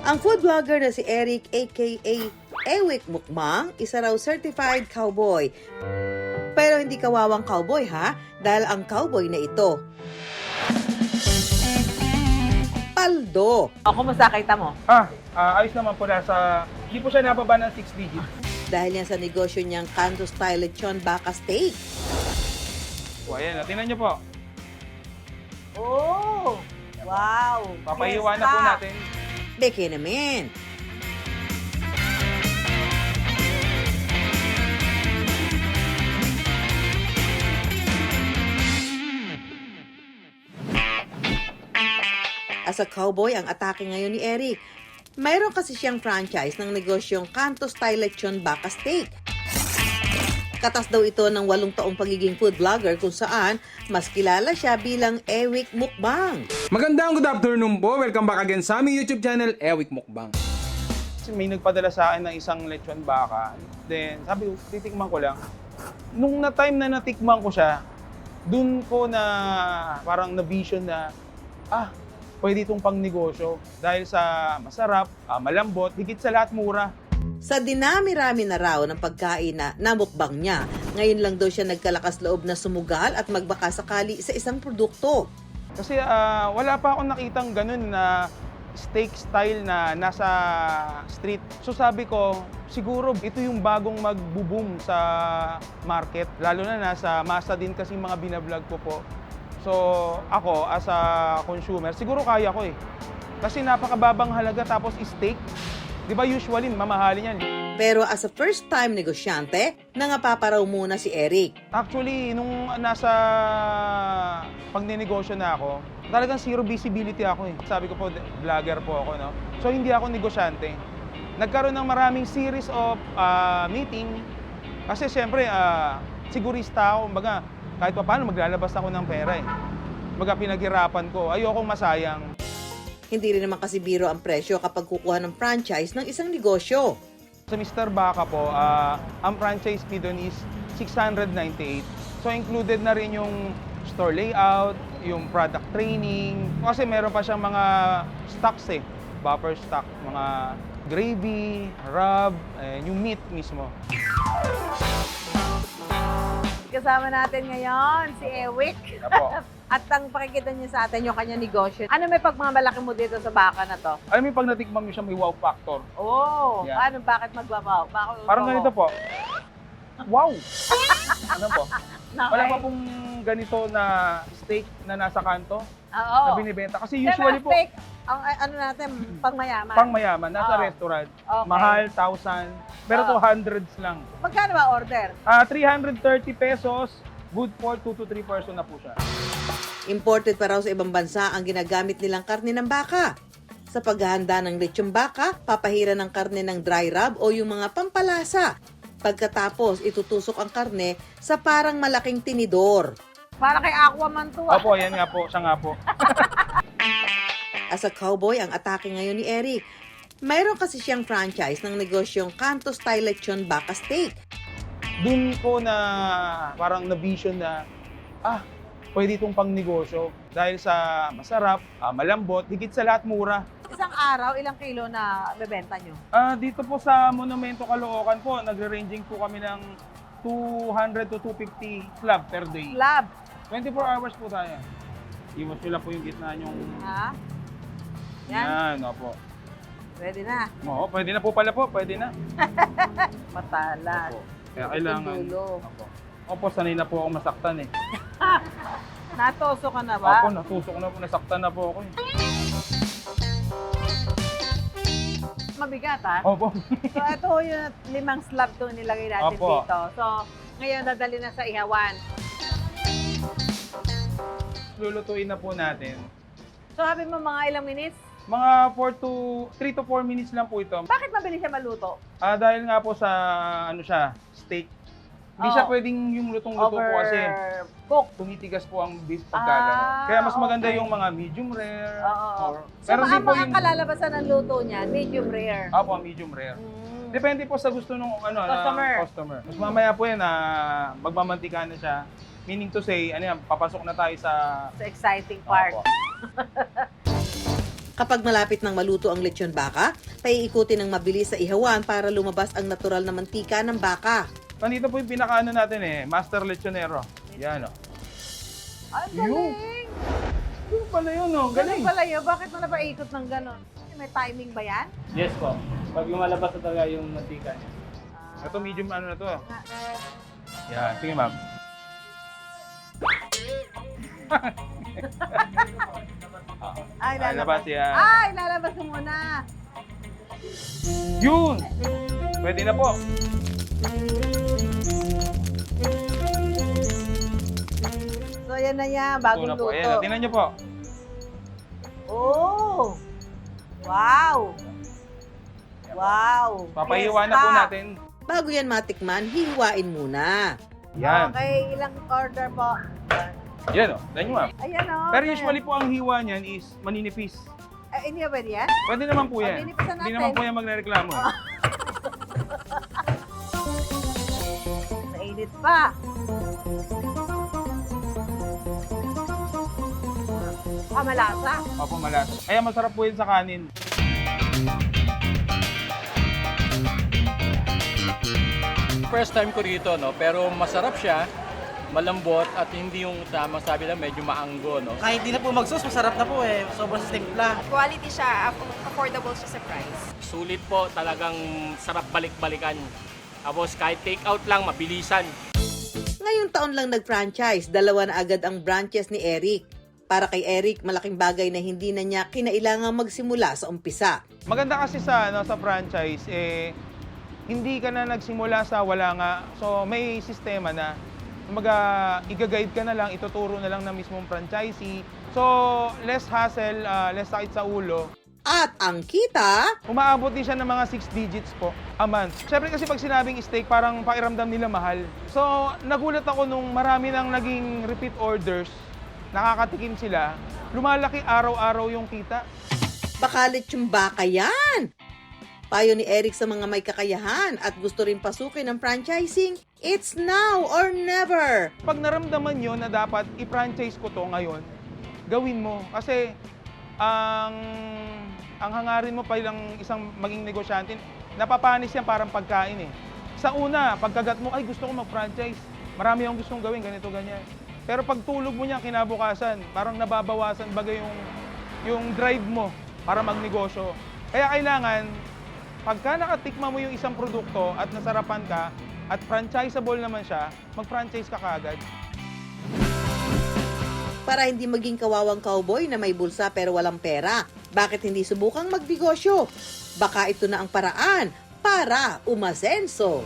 Ang food vlogger na si Eric aka Ewik Mukbang, isa raw certified cowboy. Pero hindi kawawang cowboy ha, dahil ang cowboy na ito, paldo. Kumusta kita mo? Ayos naman po hindi po siya nababa ng 6 digits. Dahil yan sa negosyo niyang Kanto Style Lechon Baka Steak. So, ayan, tingnan niyo po. Oh! Wow! Papahiwa na po natin. Beke naman. As a cowboy, ang atake ngayon ni Eric. Mayroon kasi siyang franchise ng negosyong Kanto Style Lechon Baka Steak. Katas daw ito ng 8 taong pagiging food vlogger kung saan mas kilala siya bilang Ewik Mukbang. Magandang good afternoon po. Welcome back again sa aming YouTube channel, Ewik Mukbang. Kasi may nagpadala sa akin ng isang lechon baka. Then, sabi ko, titikman ko lang. Nung time na natikman ko siya, dun ko na parang na-vision na, pwede itong pangnegosyo. Dahil sa masarap, malambot, higit sa lahat mura. Sa dinami-rami na raw ng pagkain na namukbang niya, ngayon lang daw siya nagkalakas loob na sumugal at magbaka sakali sa isang produkto. Kasi wala pa akong nakitang ganun na steak style na nasa street. So sabi ko, siguro ito yung bagong magbo-boom sa market. Lalo na nasa masa din kasi mga binablog ko po. So ako as a consumer, siguro kaya ko eh. Kasi napakababang halaga tapos steak. Di ba usually mamahalin yan? Pero as a first-time negosyante, nangapaparaw muna si Eric. Actually, nung nasa pagnenegosyo na ako, talagang zero visibility ako eh. Sabi ko po, vlogger po ako, no? So hindi ako negosyante. Nagkaroon ng maraming series of meeting. Kasi siyempre, sigurista ako. Kumbaga, kahit pa paano maglalabas ako ng pera eh. Kumbaga, pinaghirapan ko. Ayokong masayang. Hindi rin naman kasi biro ang presyo kapag kukuha ng franchise ng isang negosyo. Sa Mr. Baka po, ang franchise fee doon is 698. So included na rin yung store layout, yung product training. Kasi meron pa siyang mga stocks eh, buffer stock, mga gravy, rub, yung meat mismo. Kasama natin ngayon si Ewik. Apo. At ang pakikita niya sa atin yung kanyang negosyo. Ano may pagmamalaki mo dito sa baka na to? Alam mo, pag natikman mo siya, may wow factor. Oh, Yeah. paano, bakit magbabaw? Parang ganito po. Wow! Ano po? Okay. Wala pa pong ganito na steak na nasa kanto Oo. na binibenta. Kasi usually po, Steak, ang ano natin, pangmayaman. pang mayaman, nasa Oo. restaurant. Okay. Mahal, 1,000. Pero Oo. to hundreds lang. Magkano ba order? 330 pesos, good for 2 to 3 person na po siya. Imported pa raw sa ibang bansa ang ginagamit nilang karne ng baka. Sa paghahanda ng lechong baka, papahira ng karne ng dry rub o yung mga pampalasa. Pagkatapos, itutusok ang karne sa parang malaking tinidor. Para kay Aquaman to ah. Opo, yan nga po, siya nga po. As a cowboy, ang atake ngayon ni Eric. Mayroon kasi siyang franchise ng negosyong Kanto Style Lechon Baka Steak. Doon ko na parang na-vision na, pwede itong pangnegosyo. Dahil sa masarap, malambot, higit sa lahat mura. Isang araw, ilang kilo na bebenta nyo? Dito po sa Monumento Caloocan po, nagre-ranging po kami ng 200 to 250 slab per day. Lab. 24 hours po tayo. Iwas nyo lang po yung gitna nyong... Ha? Yan. Yan, opo. Pwede na. Oo, pwede na po pala po, pwede na. Matalas. Opo. Kaya kailangan... Dulo. Opo. Opo, sanay na po ako masaktan eh. Natoso ka na ba? Opo, natusok na po, nasaktan na po ako eh. Mabigat ha? Opo. So ito yung 5 slab to nilagay natin Opo. dito. So ngayon dadali na sa ihawan. Lulutuin na po natin. So sabi mo mga ilang minutes? Mga 3 to 4 minutes lang po ito. Bakit mabilis siya maluto? Dahil nga po sa steak. Hindi siya Oo. pwedeng yung lutong-luto po kasi Cook. tumitigas po ang beef pagka gano'n. Kaya mas maganda okay. yung mga medium rare. Oo. So Pero di po ang yung... kalalabasan ng luto niya, medium rare. Opo, medium rare. Mm. Depende po sa gusto ng customer. Mas mamaya po yan, magmamantika na siya. Meaning to say, papasok na tayo sa... Sa exciting part. Opo. Kapag malapit ng maluto ang lechon baka, paiikutin ng mabilis sa ihawan para lumabas ang natural na mantika ng baka. Nandito po yung pinakaano natin Master Lechonero. Yan Ang Yung- galing! Yung pala yun Galing pala yun. Bakit mo na ba ikot ng ganon? May timing ba yan? Yes po. Pag lumalabas na talaga yung mantika niya. Ito medium ano na to. Yan, sige ma'am. Ay, Lalabas yan. Ay, lalabas mo muna. Yun! Pwede na po. So, yan na yan. Ito Bagong na po. luto. Ayan, tingnan nyo po. Oh! Wow! Wow! Papahiwa na po Fiesta. natin. Bago yan matikman, hihiwain muna. Yan. Okay, ilang order po? Yan Tingnan nyo ma'am. Ayan o. Pero usually po ang hiwa niyan is maninipis. Hindi ba yan? Pwede naman po yan. Maninipisan Hindi natin. naman po yan magrereklamo. Mainit pa. Malasa. Opo, malasa. Kaya masarap po yun sa kanin. First time ko rito, no? Pero masarap siya, malambot at hindi yung tamang sabi lang medyo maanggo, no? Kahit di na po mag-sauce, masarap na po eh. Sobrang simpla. Quality siya, affordable siya sa price. Sulit po, talagang sarap balik-balikan. Tapos kahit take out lang, mabilisan. Ngayong taon lang nag-franchise, 2 na agad ang branches ni Eric. Para kay Eric, malaking bagay na hindi na niya kinailangang magsimula sa umpisa. Maganda kasi sa franchise, hindi ka na nagsimula sa wala nga. So may sistema na. Kumaga, i-guide ka na lang, ituturo na lang ng mismong franchisee. So, less hassle, less sakit sa ulo. At ang kita, Umaabot din siya ng mga 6 digits po a month. Siyempre kasi pag sinabing steak, parang pakiramdam nila mahal. So, nagulat ako nung marami nang naging repeat orders, nakakatikim sila, lumalaki araw-araw yung kita. baka lechong baka yan. Payo ni Eric sa mga may kakayahan at gusto rin pasukin ng franchising, it's now or never. Pag naramdaman nyo na dapat i-franchise ko to ngayon, gawin mo. Kasi ang hangarin mo pa lang isang maging negosyante, napapanis yan parang pagkain Sa una, pagkagat mo, ay gusto ko mag-franchise. Marami akong gustong gawin, ganito, ganyan. Pero pag tulog mo niya kinabukasan, parang nababawasan bagay yung drive mo para magnegosyo. Kaya kailangan, pagka nakatikma mo yung isang produkto at nasarapan ka, at franchisable naman siya, mag-franchise ka kaagad. Para hindi maging kawawang cowboy na may bulsa pero walang pera, bakit hindi subukang magnegosyo? Baka ito na ang paraan para umasenso.